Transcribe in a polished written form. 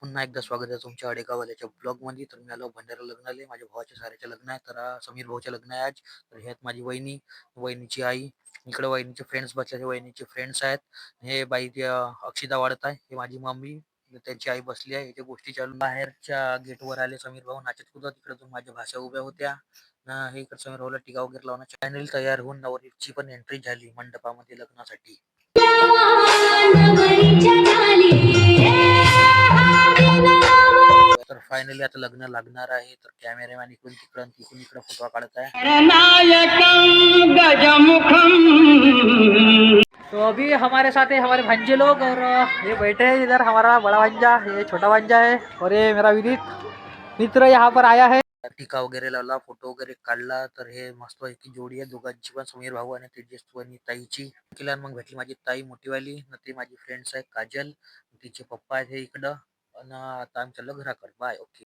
पुन्हा एकदा स्वागत आहे तुमच्या आडेगावाल्याच्या ब्लॉगमध्ये. तर मी आलो भंडारा लग्नाला. माझ्या भावाच्या साऱ्याच्या लग्न आहे. तर समीर भाऊच्या लग्न आहे आज. तर हे आहेत माझी वहिनी, वहिनीची आई. इकडे वहिनीचे फ्रेंड्स बसले, हे वहिनीचे फ्रेंड्स आहेत. हे बाई ते अक्षिता वाढत आहे. हे माझी मम्मी, त्यांची आई बसली आहे. याच्या गोष्टी चालू. बाहेरच्या गेटवर आले समीर भाऊ नाचत कुदत. तिकडे दोन माझ्या भाषा उभ्या होत्या. हे इकडे समीर भाऊला टीका वगैरे लावून चॅनल तयार होऊन नवरीची पण एंट्री झाली मंडपामध्ये लग्नासाठी. तर फायनली आता लग्न लागणार आहे. तर कॅमेरामॅन इकडून तिकडून तिकडून इकडे फोटो काढत आहे. तो अभी हमारे साथ है हमारे भांजे लोग और ये बैठे हैं इधर। हमारा बड़ा भांजा, ये छोटा भांजा है और ये मेरा विनीत मित्र यहाँ पर आया है. टीका वगैरे लावला, फोटो वगैरे काढला. तर हे मस्त पैकी जोडी आहे दोघांची पण, समीर भाऊ आणि तेजस्वी ताईची. केला मग भेटली माझी ताई मोठीवाली, ती माझी फ्रेंड्स आहे काजल, तिचे पप्पा आहेत हे इकडं. आणि आता आम्ही चाललो घराकडे. बाय. ओके.